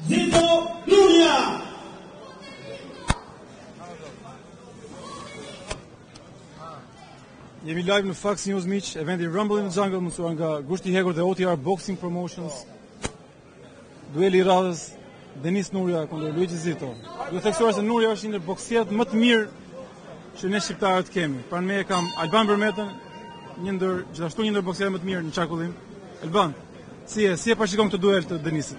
Zito Nuria. Jemi live në Fox News miq, eventi Rumble in the Jungle mësuar nga Gushti Hegur dhe OTR Boxing Promotions. Dueli i radhës Denis Nuria kundër Luigi Zito. Duhet theksuar se Nuria është një ndër boksierët më të mirë që ne shqiptarët kemi. Pranë meje kam Alban Bermetën, gjithashtu një ndër boksierët më të mirë në çarkullim. Alban, si e parashikon këtë duel të Denisit?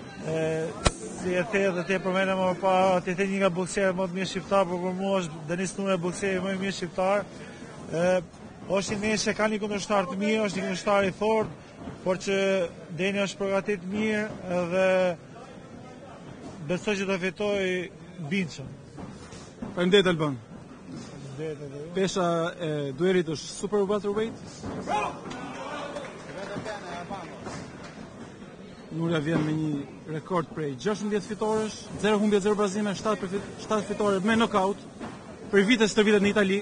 Si e the dhe te përmendëm më parë, ti the një nga boksierët më të mirë shqiptar, por për mua është Denis Nuria boksieri më i mirë shqiptar. Është një që ka një kundërshtar të mirë, është një kundërshtar i fortë, por që Deni është përgatit mirë dhe besoj që do fitoj binçëm. Faleminderit Alban. Pesha e duelit është super welterweight. Nuria vjen me një rekord prej 16 fitoresh, 0 humbje, 0 barazime, 7 fitore me knockout për vitet stërvitet në Itali.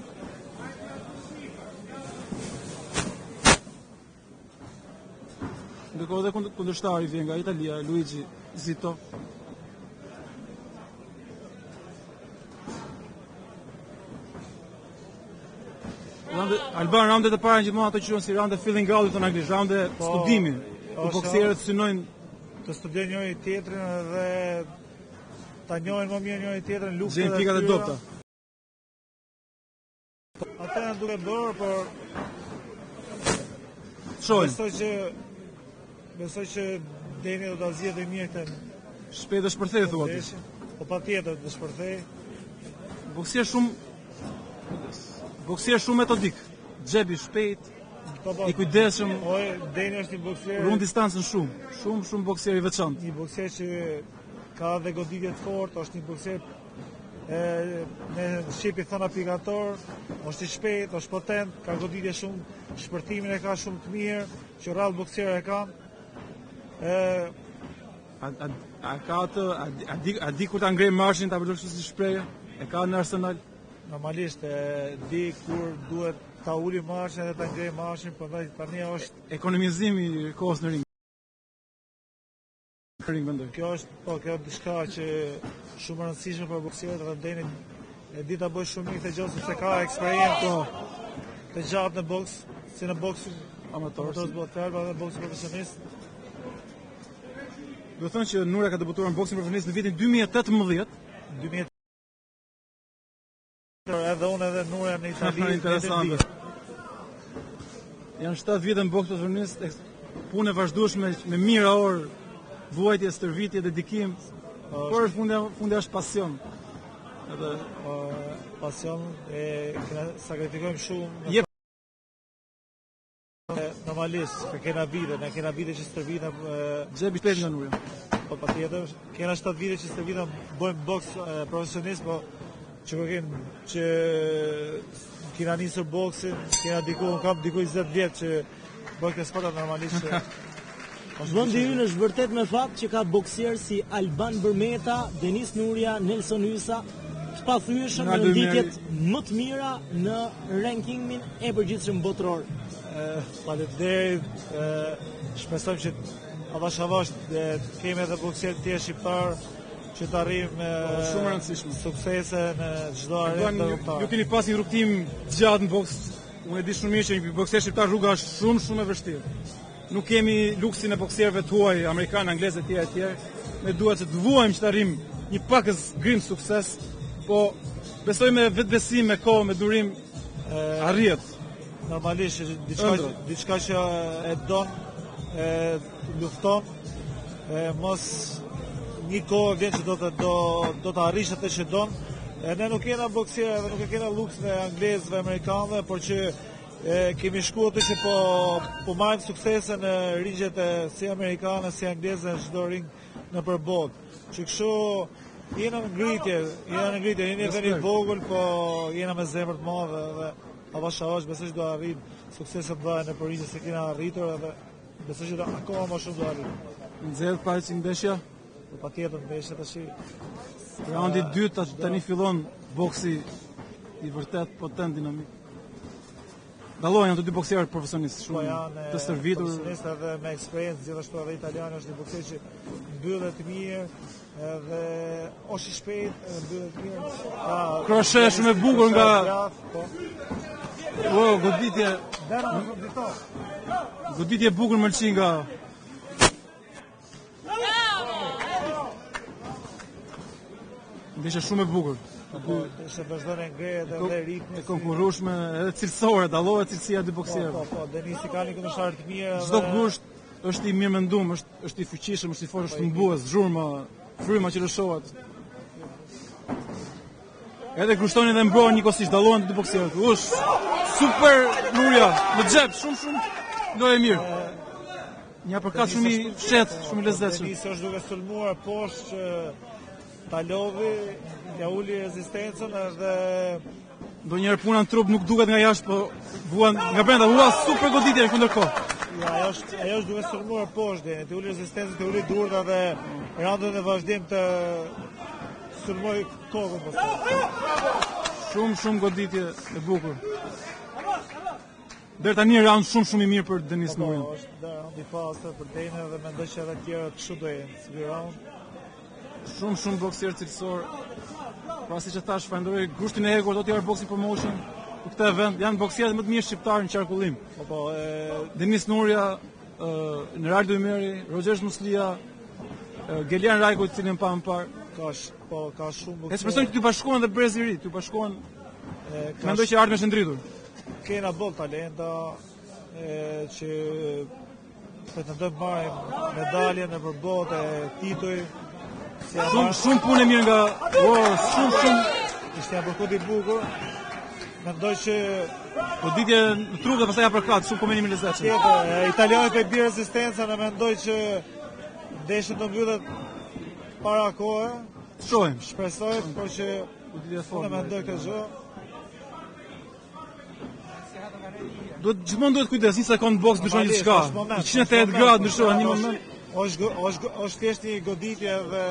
Ndërkohë dhe kundërshtari vjen nga Italia, Luigi Zito. Alban, raundet e para gjithmonë ato quhen si raunde filling out në anglisht, raunde studimi. Ku boksierët synojnë të studiojnë njëri tjetrin dhe ta njohin më mirë njëri tjetrin, luftat e pikat e dobta. Ata janë duke bërë, por besoj që Deni do ta zgjidhë mirë këtë. Shpejt dhe shpërthej thua ti. Po patjetër të shpërthej. Boksier shumë metodik. Xhepi shpejt, i kujdesshëm. Deni është një boksier. Rund distancën shumë boksier i veçantë. Një boksier që ka dhe goditje të fortë, është një boksier në shqip i thon aplikator, është i shpejt, është potent, ka goditje shumë, shpërtimin e ka shumë të mirë, që rrallë boksier e kanë. A di kur ta ngrej marshin, ta përdor si shprehje? E ka në arsenal? Normalisht, di kur duhet ta uli marshin dhe ta ngrej marshin, prandaj tani është ekonomizimi i kohës në ring. Kjo është diçka që shumë e rëndësishme për boksierët dhe Deni e di ta bëjë shumë mirë këtë gjë sepse ka eksperiencë të gjatë në boks, si në boks amator, dhe boks profesionist. Do thënë që Nuria ka debutuar në boksin profesionist në vitin 2018. Edhe unë edhe Nuria në Itali. Interesante. Janë 7 vite në boks profesionist, punë e vazhdueshme me mijëra orë vuajtje, stërvitje, dedikim, por fundi është pasion. Edhe pasion e sakrifikojmë shumë. Normalisht, kena vite që stërvitëm. Xhepi shpejt nga Nuria. Po patjetër, kena 7 vite që stërvitëm, bëjmë boks profesionist, po që kena nisur boksin, kena kam diku 20 vjet që bëjmë këtë sportat normalisht. Vendi ynë është vërtet me fat që ka boksierë si Alban Bermeta, Denis Nuria, Nelson Hysa, të pathyeshëm në ndikjet më të mira në rankingun e përgjithshëm botëror. Faleminderit, shpresojmë që avash kemi edhe boksierë të tjerë shqiptar që të arrijmë shumë rëndësishme suksese në çdo arenë ndërkombëtare. Ju keni pas një rrugtim të gjatë në boks. Unë e di shumë mirë që një boksier shqiptar rruga është shumë e vështirë. Nuk kemi luksin e boksierëve të huaj, amerikanë, anglezë e tjerë. Ne duhet që të vuajmë që të arrijmë një pakës grim sukses, po besoj me vetbesim, me kohë, me durim arrihet. Normalisht diçka që e don, lufton, mos një kohë vjen që do të arrish atë që don. Ne nuk kena boksierë, nuk kena luksin e anglezëve, amerikanëve, por që kemi shkuar aty që po marrim suksese në ringjet si amerikane, si angleze, në çdo ring nëpër botë. Që kështu jena në ngritje, jena vend i vogël, po jena me zemër të madhe dhe avash besoj që do arrijm suksese të mëdha nëpër ringje se kena arritur edhe besoj që akoma më shumë do arrijm. Nxjerr parë si ndeshja? Po patjetër ndeshja tash. Raundi i dytë tani fillon boksi i vërtet potent dinamik. Dallojnë janë të dy boksierë profesionistë shumë të stërvitur. Profesionistë edhe me eksperiencë, gjithashtu edhe italianë është një bokser që mbyllet mirë, edhe është i shpejt, mbyllet mirë. Kroshe shumë e bukur nga Po. goditje. Dera në dito. Goditje e bukur Mëlçi nga ndeshje shumë e bukur. Se vazhdon e ngrehet edhe ritmi. E konkurrueshme, edhe cilësore, dallohet cilësia e dy boksierëve. Po, Denisi ka një kundërshtar të mirë. Çdo gusht është i mirëmendum, është i fuqishëm, është i fortë, është mbues, zhurmë, fryma që lëshohet. Edhe kushtonin dhe mbrohen njëkohësisht, dallohen të dy boksierët. Super Nuria, në xhep, shumë lojë mirë. Një uppercut shumë i fshehtë, shumë i lezetshëm. Denisi është duke sulmuar poshtë që ta lodhi, ja uli rezistencën edhe ndonjëherë puna në trup nuk duket nga jashtë, po vuan nga brenda, super goditje kundërkohë. Ja, ajo është duke sulmuar poshtë Deni, të uli rezistencën, të uli durta dhe randën e vazhdim të sulmoj kokën. Shumë goditje e bukur. Deri tani round shumë i mirë për Denis Nurin. Po, është round i pastër për Deni dhe mendoj që edhe tjerët kështu do jenë, si round. Shumë boksier cilësor. Pra si që thash, falenderoj Gushtin e Hegur, OTR Boxing Promotion. Në këtë event janë boksierët më të mirë shqiptarë në qarkullim. Denis Nuria, Neraldo Imeri, Roger Muslia, Gelian Rajko, të cilin pa më parë. Ka shumë boksierë. Ekspresion që t'u bashkohen dhe brezi i ri, t'u bashkohen. Mendoj që ardhmë është ndritur. Kena boll talenta që pretendojmë marrim medalje në përbotë, tituj. Shumë punë e mirë nga shumë ishte uppercut i bukur. Mendoj që goditje në trup dhe pastaj uppercut, shumë komenim i lezetshëm. Italianët e bie rezistencën dhe mendoj që ndeshja do mbyllet para kohë. Shohim. Shpresoj, por që unë mendoj këtë gjë. Gjithmonë duhet kujdes, një sekond boks ndryshon gjithçka. 180 gradë ndryshon një moment. Është thjesht një goditje dhe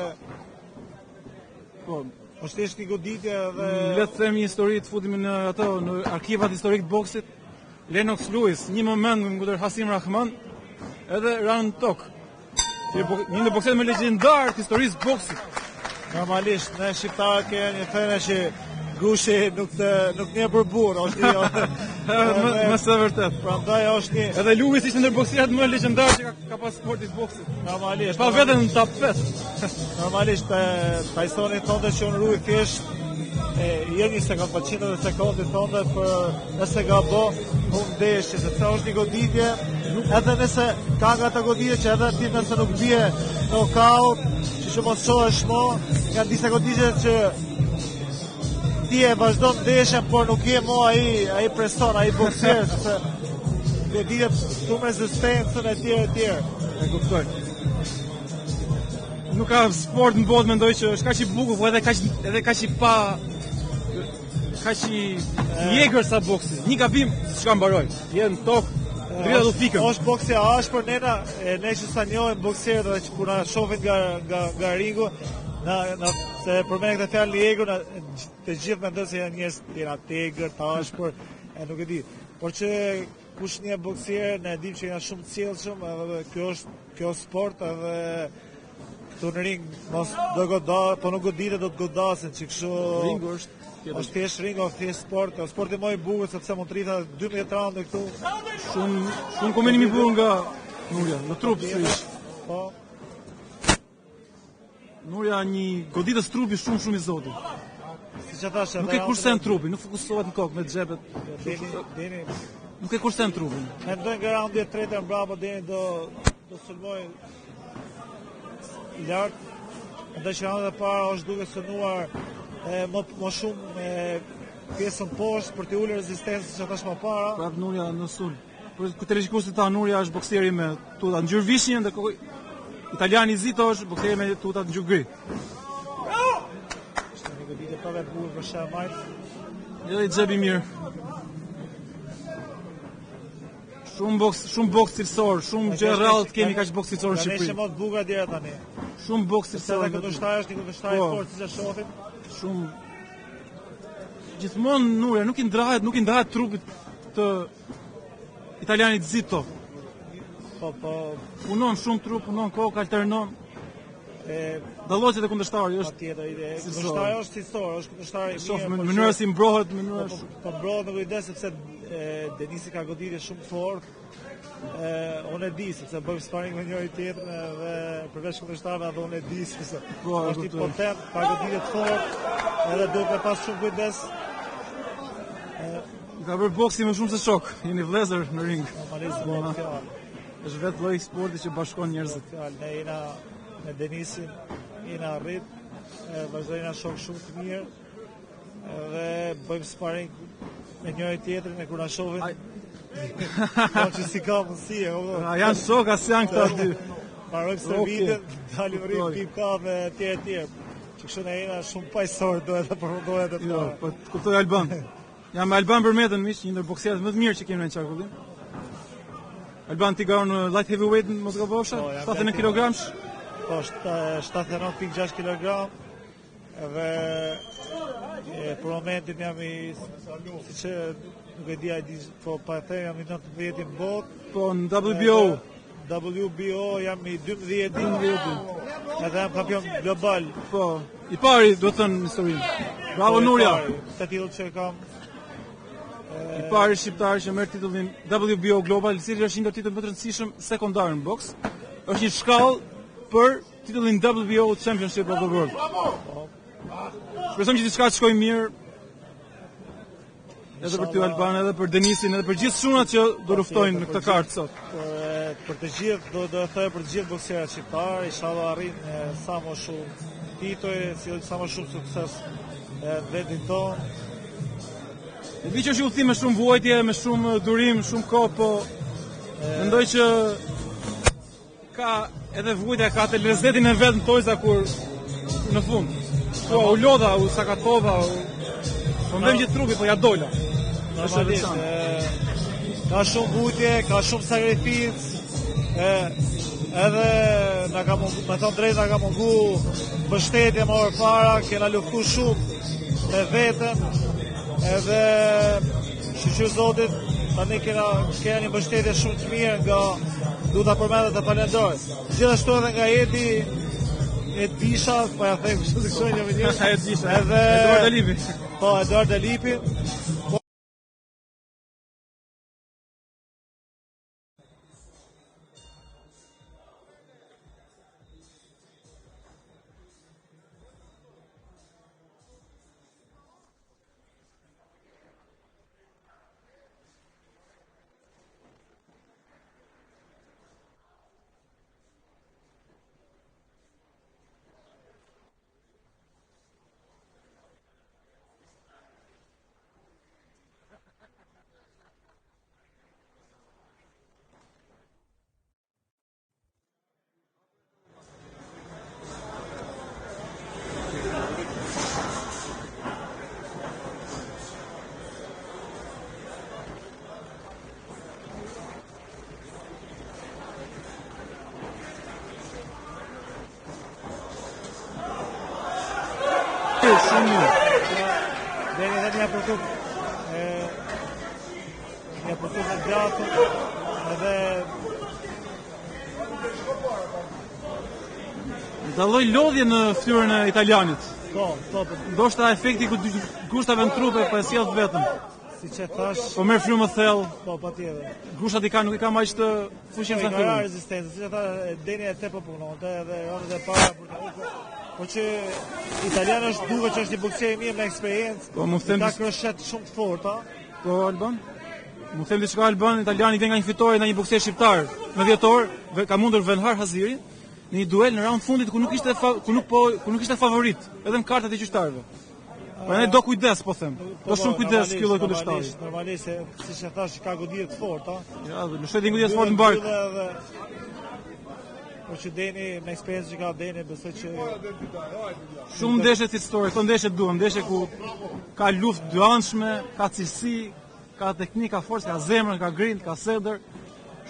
është thjesht një goditje dhe le të them një histori të futemi në arkivat historik të boksit. Lennox Lewis, një moment kundër Hasim Rahman, edhe round tok. Një nga bokserët më legjendar të historisë boksit. Normalisht ne shqiptarët kemi një thënie që Gushi nuk një për burr, është një më së vërtet. Prandaj është një. Edhe Lewis ishte ndër bokserët më legjendar që ka pas sporti i boksit. Normalisht. Pa veten në top 5. Normalisht Tysoni thonë që unë ruaj thjesht një sekond, pa 100 sekondë thonë për nëse gabo unë ndeshje, sepse është një goditje, edhe nëse ka nga ta goditje që edhe ti nëse nuk bie knockout, që mos shohesh më, nga disa goditje që ti e vazhdon ndeshjen, por nuk je më ai person, ai bokser, sepse goditjet shumë rezistencën e tjerë. E kuptoj. Nuk ka sport në botë, mendoj që është kaq i bukur, po edhe kaq i pa kaq i egër sa boksi. Një gabim s'ka mbaroj. Je në tokë, drita do fikën. Është boksi i ashpër, ne që sa njohim bokserët dhe që kur na shohin nga ringu, se përmend këtë fjalë i egër, të gjithë mendojnë se janë njerëz të egër, të ashpër, nuk e di. Por që kush një boksier, ne dim që janë shumë të sjellshëm, edhe kjo sport edhe këtu në ring mos do godas, po nuk goditet do të godasin, që kështu ringu është thjesht ring, është thjesht sport, sporti më i bukur sepse mund të rritet 12 raunde këtu. Shumë komenim i bukur nga Nuria, në trup sërish. Po. Nuria një goditës trupi shumë i zotit. Siç e thash, nuk e kursen trupi, nuk fokusohet në kokë me xhepet. Deni nuk e kursen trupin. Mendoj nga raundi i tretë mbrapa Deni do sulmoj lart. Ndaj që raundi i parë është duke synuar më shumë pjesën poshtë për të ulur rezistencën që thash më para. Prap Nuria në sul. Por këtë rishikuesi ta Nuria është bokseri me tuta ngjyrë vishnje, ndërkohë italiani Zito është bokseri me tuta ngjyrë gri. Është një goditje pa vetë bukur për Shamajt. Edhe i xhepi mirë. Shumë boks cilësor, shumë gjë rrallë kemi kaq boks cilësor në Shqipëri. Ne më të bukur deri tani. Shumë boks cilësor. Edhe kundërshtar është një kundërshtar i fortë, siç e shohim. Shumë gjithmonë Nuria nuk i ndahet trupit të italianit Zito. Po punon shumë trup, punon kokë, alternon. Dallohet te kundërshtari është patjetër kundërshtari është histori, është kundërshtari i mirë. Shoh mënyra si mbrohet, mënyra po mbrohet me kujdes sepse Denisi ka goditje shumë fort. Unë e di sepse bëjmë sparring me njëri tjetrin dhe përveç kundërshtarëve edhe unë e di sepse është i potent, ka goditje të fortë, edhe duhet me pas shumë kujdes. Ka bërë boksi më shumë se shok, jeni vëllezër në ring. Normalisht bëhet fjalë. Është vetë lloj sporti që bashkon njerëzit. Ne jena me Denisin, jena arrit, vazhdojna shok shumë të mirë, dhe bëjmë sparring me njëri tjetrin e kur na shohin. Që si ka mundësi e janë shok, as janë këta dy. Parojmë servitën, dalim rrim, pim kafe, tjerë. Që kështu ne jena shumë paqësorë, dohet të përfundohet të jo, po kuptoj Alban. Jam me Alban Bërmetën, miq, një ndër bokserët më të mirë që kemi në qarkullim. Alban ti garon light heavyweight në Moskovosha, 71 kg. Po, 79.6 kg. Dhe për momentin jam siç nuk e di po pa them jam i 19 në botë. Po në WBO jam i 12. Edhe jam kampion global. Po, i pari do të thënë në historinë. Bravo Nuria. Të titull që kam. I pari shqiptar që merr titullin WBO global, i cili është një ndër titullat më të rëndësishëm sekondar në boks. Është një shkallë për titullin WBO Championship of the World. Shpresojmë që diçka të shkojë mirë. Edhe për ty Alban, edhe për Denisin, edhe për gjithë shunat që do luftojnë në këtë kartë sot. Për të gjithë, do të thojë për të gjithë bokserët shqiptarë, inshallah arrin sa më shumë titoj, sa më shumë sukses në vendin tonë. E di që është udhëtim me shumë vuajtje, me shumë durim, shumë kohë, po mendoj që ka edhe vuajtja ka të lezetin e vetë në tojza kur në fund. Po u lodha, u sakatova, po ndem gjithë trupi, po ja dola. Normalisht, ka shumë vuajtje, ka shumë sakrificë, edhe na ka mungu, me thonë drejt na ka mungu mbështetje më para, kena luftu shumë me veten, edhe shqyqyr Zotit, tani kena një mbështetje shumë të mirë nga duhet ta përmend dhe të falenderoj. Gjithashtu edhe nga Ed Bisha, po ja them kështu të kështu një mënyrë. Ed Bisha, edhe Eduard Alipi. Po, Eduard Alipi. Shumë mirë. Deni edhe një përtuk e gjatë edhe Dalloj lodhje në fytyrën e italianit. po. Ndoshta efekti gushtave në trupe po e sjell vetëm. Siç e thash, Po merr frymë më thellë. po patjetër. Gushtat nuk i ka aq të fuqishëm sa Ka fillim. rezistencë, siç e thash, Deni e tepo punonte edhe orët e para për të ikur. Po që italiani është duke që është një bokser i mirë me eksperiencë. Po mu them ka kroshet shumë të forta. Po Alban. Mu them diçka Alban, italiani vjen nga një fitore nga një bokser shqiptar në dhjetor, ka mundur Venhar Haziri në një duel në raund fundit ku nuk ishte favorit, edhe në kartat e gjyqtarëve. Prandaj do kujdes, po them. Do shumë kujdes ky lloj kundërshtari. Normalisht, siç e thash, ka goditje të forta. Ja, në shëtin goditje të fortë në bark. Po që Deni, me eksperiencë që ka Deni, besoj që Shumë ndeshje si histori, këto ndeshje duam, ndeshje ku ka luftë dyanshme, ka cilësi, ka teknikë, ka forcë, ka zemër, ka grind, ka sedër.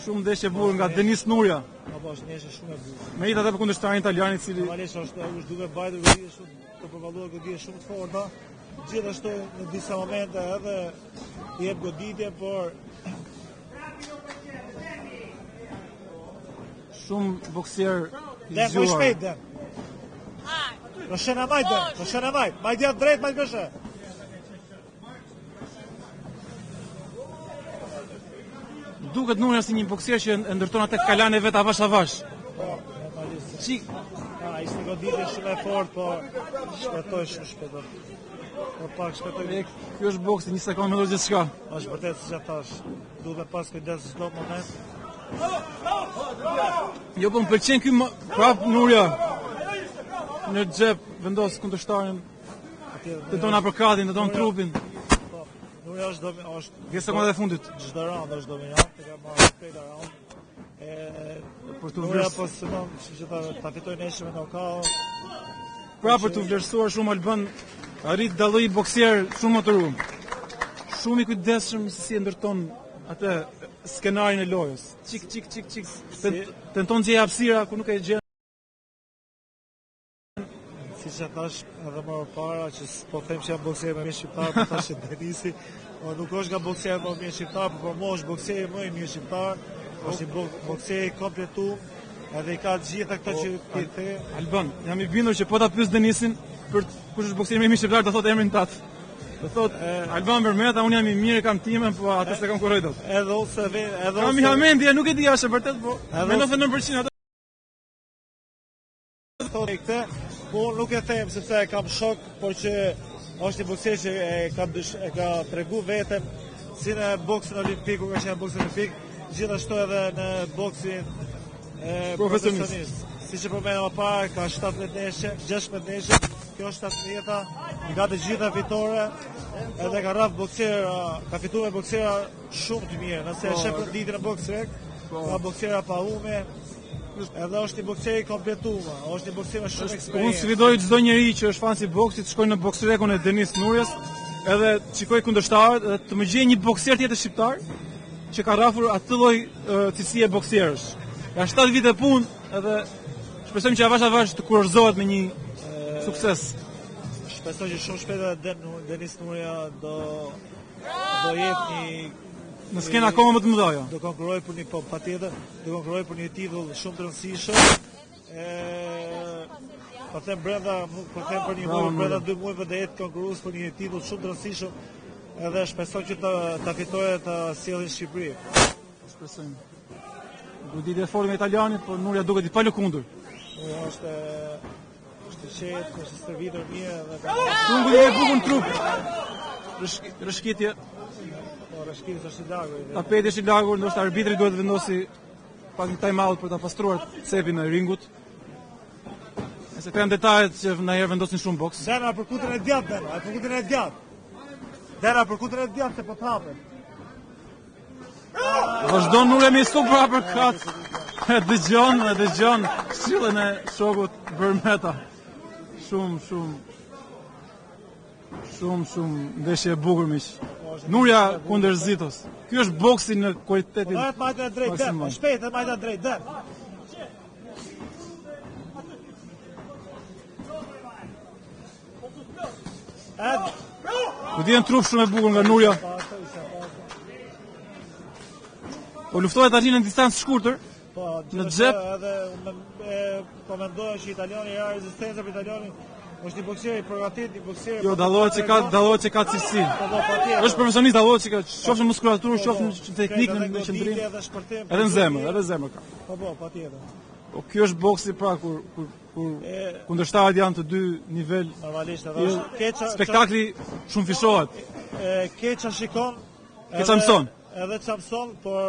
Shumë ndeshje bukur nga Denis Nuria. apo është ndeshje shumë e bukur. Megjithatë për kundërshtarin italian i cili Normalisht është duke bajtur goditje shumë të përballuar goditje shumë të forta. Gjithashtu në disa momente edhe i jep goditje, por shumë boksier i dhe më zgjuar. shpejt dhe. Roshena majtë, Roshena majtë. Majtë janë drejt, majtë gëshë. Duket Nurja si një boksier që e ndërton atë kalane vet avash avash. Po, normalisht. Çik, Ishte goditje shumë e fort, po shpetoj shumë shpetoj. Po pak shpetoj. ky është boksi, një sekondë me gjithçka. Është vërtet siç e thash. Duhet me pas kujdes çdo moment. Jo, po më pëlqen ky prap Nurja. Në xhep vendos kundërshtarin. Tenton uppercutin, tenton trupin. Nurja është 10 sekonda e fundit. çdo round është dominant, e ka marrë shpejt round. Për të Nurja vlerësuar, po synon që ta fitojë nesër me knockout. pra për të vlerësuar shumë Alban, arrit dalloi boksier shumë më të rum. Shumë i kujdesshëm se si e ndërton atë skenarin e lojës. Çik çik çik çik. Tenton gjej hapësira ku nuk e gjen. Siç e thash edhe më parë që po them që jam boksier më mirë shqiptar, po thash që Denisi, nuk është nga boksier më mirë shqiptar, por më është boksier më i mirë shqiptar. Është një boksier i kompletuar, edhe i ka të gjitha këto që ti the. Alban, jam i bindur që po ta pyes Denisin për kush është boksieri më i mirë shqiptar, do thotë emrin tat. Do thotë Alban Bermeta, unë jam i mirë, kam timen, po atë se kam kurrë dot. Edhe ose edhe Kam Mihamendija, nuk e di është e vërtet, po me 99% atë. thonë këtë, po nuk e them sepse e kam shok, por që është një boksier që e ka tregu veten si në boksin olimpik, kur ka qenë në boksin olimpik, gjithashtu edhe në boksin profesionist. Siç e përmendëm më parë, ka 17 ndeshje, 16 ndeshje, kjo është 17-a, nga të gjitha fitore, edhe ka rraf boksera, ka fituar boksera shumë të mirë. Nëse e shef ditën e boksrek, ka boksera pa hume, edhe është një boksier i kompletuar, është një boksier me shumë Unë eksperiencë. sfidoj çdo njeri që është fan si boksit, të shkojë në boksrekun e Denis Nurjes, edhe shikoj kundërshtarët, edhe të më gjej një boksier tjetër shqiptar që ka rrafur atë lloj cilësie boksierësh. Ka 7 vite punë, edhe shpresojmë që avash avash të kurorzohet me një sukses. Shpresoj që shumë shpejt edhe Denis Nurja do jetë një Në skenë akoma më të mëdha. do konkurroj për një patjetër, do konkurroj për një titull shumë të rëndësishëm. Po them për një muaj, brenda 2 muajve do jetë konkurrues për një titull shumë të rëndësishëm, edhe shpresoj që ta fitojë ta sjellë në Shqipëri. Shpresojmë. Goditje e fortë nga italianit, por Nurja duket i palëkundur. Është i qetë, është i stërvitur mirë dhe Tungu i bukur në trup. Rëshkitje, rreshkitës është i lagur. tapeti është i lagur, ndoshta arbitri duhet të vendosi pak një time out për ta pastruar cepin e ringut. Nëse kanë detajet që ndonjëherë vendosin shumë boks. Dera për kutën e djatë, Dera për kutën e djatë se po thapet. Vazhdon Nurja me super uppercut. E dëgjon këshillën e shokut Bermeta. Shumë ndeshje e bukur miq. Nurja kundër Zitos. Ky është boksi në kualitetin. Majtë e drejt, der, shpejt e majtë e drejt, der. Do të jenë trup shumë e bukur nga Nurja. Po luftohet tani në distancë shkurtër. Po, Në xhep. Edhe po mendoja që italiani ka rezistencë për italianin. Është një boksier i përgatitur, një boksier. Jo, dallohet që ka cilësi. Po, patjetër. Është profesionist, dallohet që ka qoftë në muskulaturë, qoftë në teknikë, në qendrim. Edhe shpërtim. Edhe në zemër ka. Po, patjetër. Po ky është boksi pra kur kundërshtarët janë të dy nivel. Normalisht edhe është keqa. Spektakli shumë fishohet. Keqa shikon. Keqa mëson. Edhe çfarë mëson, por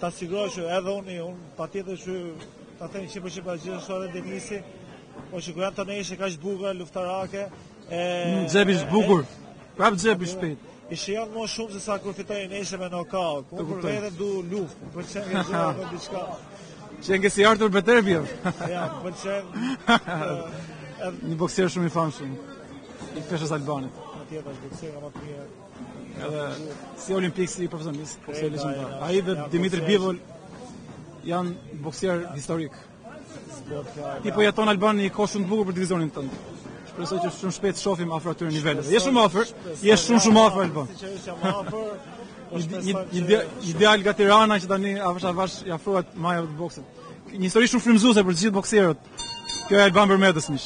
ta siguroj që edhe unë patjetër që ta them 100% pa gjithashtu edhe Denisi, po që kur janë të neshe kaq bukur luftarake, Xhepi është bukur. Prap xhepi shpejt. I shijon më shumë se sa kur fitoi neshe me knockout. Unë për vete du luftë, pëlqen që gjëra në diçka. Që si Artur Beterbiev. Ja, pëlqen. Një boksier shumë i famshëm i peshës Albanit. Patjetër është boksier më të mirë. Edhe si olimpik, si profesionist, boksier legjendar. Ai dhe Dimitri Bivol janë boksier historik. Ti po jeton Alban një kohë shumë të bukur për divizionin tënd. Shpresoj që shumë shpejt shohim afër atyre niveleve. Je shumë afër, shumë afër Alban. Sigurisht jam afër. Ideal nga Tirana që tani avash i afrohet maja të boksit. Një histori shumë frymëzuese për të gjithë boksierët. Kjo e Alban Bermetës miq.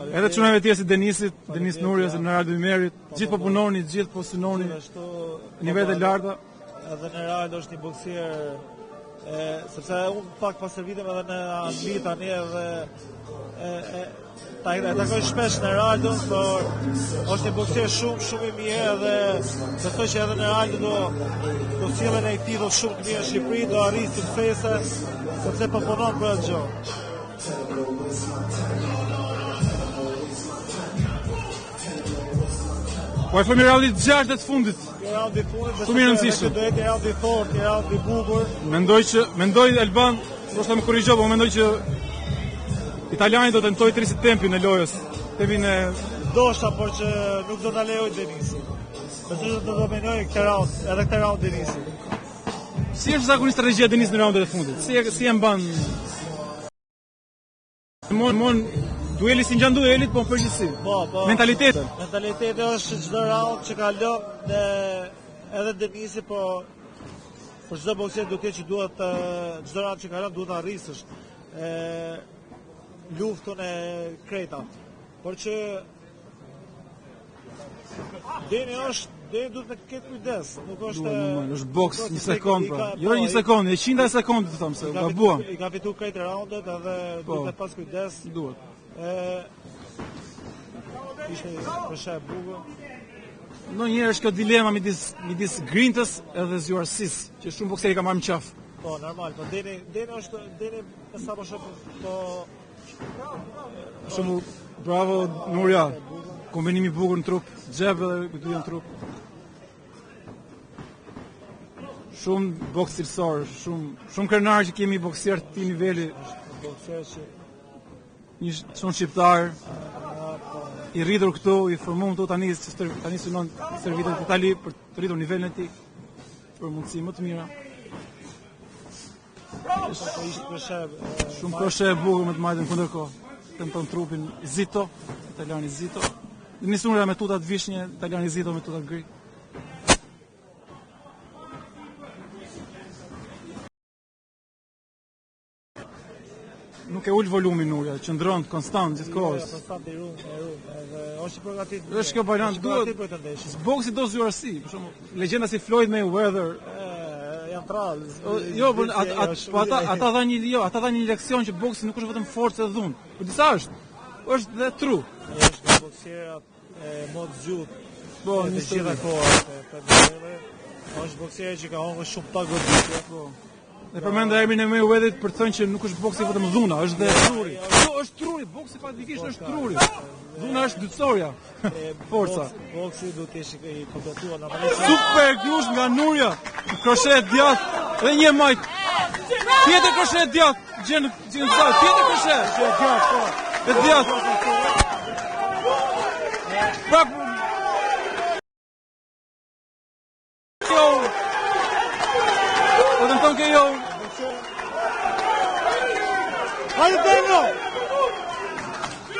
Edhe çunave tjerë si Denis Nurja, si Neraldo Ymerit, gjithë po punoni, gjithë po synoni nivele të larta. Edhe Neraldo është një boksier sepse unë pak pas servitem edhe në Angli tani edhe e takoj shpesh Neraldo, por është një boksier shumë i mirë edhe besoj që edhe Neraldo do sjellën ai titull shumë të mirë në Shqipëri, do arrijë suksese sepse po punon për atë gjë. Po e fëmi rallit 6 të fundit. Ralli fundit, shumë i rëndësishëm. Do jetë ralli fort, ralli bukur. Mendoj Alban, ndoshta më korrigjo, po mendoj që italiani do tentoj të rrisë tempin e lojës. Tempin e ndoshta, por që nuk do ta lejoj Denisi. Besoj se do dominoj edhe këtë raund Denisi. Si është zakonisht strategjia e Denis në raundet e fundit? Si e mban? Dueli si ngjan duelit, po në përgjithësi. Po. Mentaliteti është çdo raund që ka lënë edhe Denisi, po për çdo boksier duhet që duhet çdo raund që ka lënë duhet ta arrisësh. Luftën e kreta. Por që Deni duhet të ketë kujdes, nuk është boks një sekond pra. Jo një sekond, 100 sekondë të them se gabuam. I ka fituar krejt raundet edhe duhet të pas kujdes. Duhet. Ishte përshë e bukur. Ndonjëherë është kjo dilema midis grintës edhe zjuarësisë, që shumë bokseri ka marrë në qafë. Po, normal, po Deni e sa po shoh, po shumë bravo Nurja. Kombinimi bukur në trup, xhep edhe këtu në trup. Shumë boks cilësor, shumë krenar që kemi boksier të këtij niveli. Boksier që një shumë shqiptar i rritur këtu, i formuar këtu tani synon servitet në Itali për të rritur nivelin e tij për mundësi më të mira. Shumë kroshe e bukur me të majtën kundërkohë. Tenton trupin Zito, italiani Zito. Denis Nurja me tutat vishnje, italiani Zito me tutat gri. Nuk e ul volumin Nurja, qëndron konstant gjithkohës. Konstant i rum, edhe është i përgatitur. Është kjo balanc duhet. Boksi do zjuarësi, për shembull, legjenda si Floyd Mayweather janë trallë. Jo, ata dhanë një leksion që boksi nuk është vetëm forcë e dhunë. Por disa është dhe tru. Është një boksier mod zgjut. Po, në gjitha kohët. Është boksier që ka humbur shumë pak goditje. Po. Dhe përmend emrin e Mayweatherit për të thënë që nuk është boksi vetëm dhuna, është dhe truri. Jo, është truri, boksi faktikisht është truri. Dhuna është dytësorja. Forca. Boksi duhet të ishte i kompletuar normalisht. Super grush nga Nurja. Kroshe djathtë dhe një majt. Tjetër kroshe djathtë, gjen sa, tjetër kroshe djathtë, po. E djathtë. Prap. Odem tonë jo. Hajde Deno!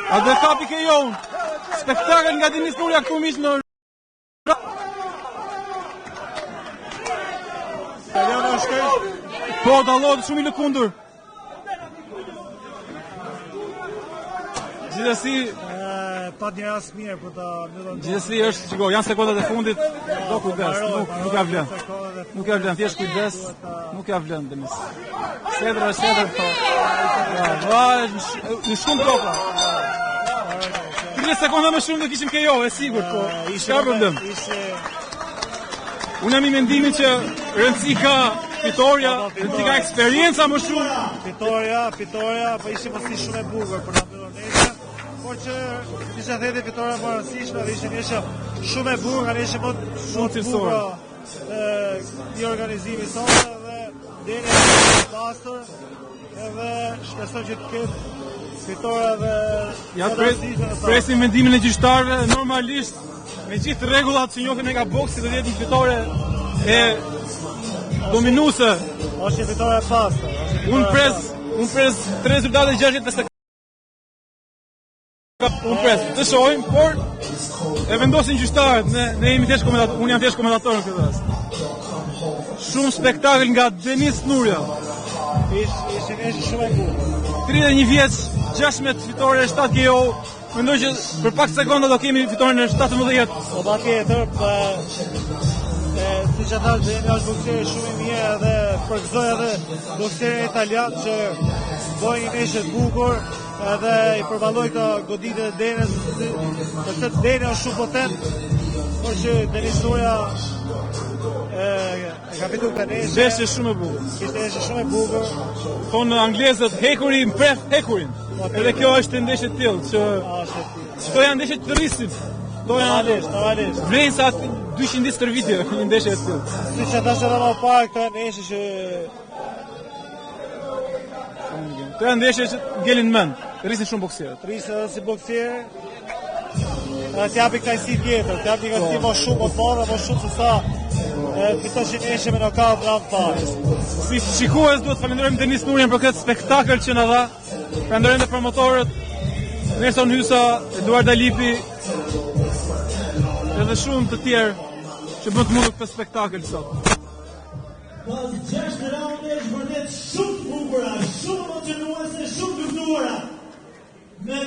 A dhe kapi ke jon. Spektakël nga Denis Nurja këtu miq në Italiano është po dallohet shumë i lëkundur. Gjithsesi pa një rast mirë për ta mbyllur. Gjithsesi është, shiko, janë sekondat e fundit, do kujdes, nuk ja vlen. Nuk ja vlen, thjesht kujdes, nuk ja vlen Denis. Sedër po. Në shumë topa. 30 sekonda më shumë do kishim KO, e sigurt, po. Ka problem. Unë jam i mendimit që rëndësi ka fitoria, rëndësi ka eksperienca më shumë. Fitoria, po ishte pasi shumë e bukur për ta mbyllur nesër. Por që isha thete fitoria më rëndësishme dhe ishte një shumë e bukur, kanë ishte më të bukur i organizimi sonë dhe Deni e pastor edhe shpresoj që të ketë fitoria dhe ja presim mendimin e gjyqtarëve, normalisht me gjithë rregullat që njohin nga boksi do të jetë një fitore e dominuese. Është një fitore e pastër. Unë pres 3 rezultate 60-50. Unë pres, të shohim, por e vendosin gjyqtarët, ne jemi thjesht komentator, unë jam thjesht komentator në këtë rast. Shumë spektakël nga Denis Nurja. Ishte ndeshje shumë e bukur. 31 vjeç, 16 fitore, 7 KO. Mendoj që për pak sekonda do kemi fitoren e 17. Po patjetër, siç e thash, Deni është boksier shumë i mirë edhe përgëzoj edhe bokserin italian që bojë një ndeshje të bukur edhe i përballoi këto goditje të Denës, sepse Deni është shumë potent, por që Denis Nuria e ka fitur këtë ndeshje. Ndeshje shumë e bukur. Ishte ndeshje shumë e bukur. Thonë anglezët hekuri mpref hekurin. Edhe kjo është ndeshje të tillë që këto janë ndeshje të rrisin. Normalisht. Vlen sa 200 ditë stërvitje një ndeshje e tillë. Siç e thash edhe më parë, këto janë ndeshje që Këto janë ndeshje që ngelin mend, rrisin shumë boksierët. Rrisin edhe si boksier. T'japi knajsi tjetër, t'japi knajsi më shumë më parë, më shumë se sa fitosh një ndeshje me nokaut në anë fare. Si shikues duhet falenderojmë Denis Nurian për këtë spektakël që na dha. Falenderojmë dhe promotorët Nelson Hysa, Eduard Alipi edhe shumë të tjerë që bën të mundur këtë spektakël sot. Pas 6 raundesh vërtet shumë bukura, shumë emocionuese, shumë luftuara. Me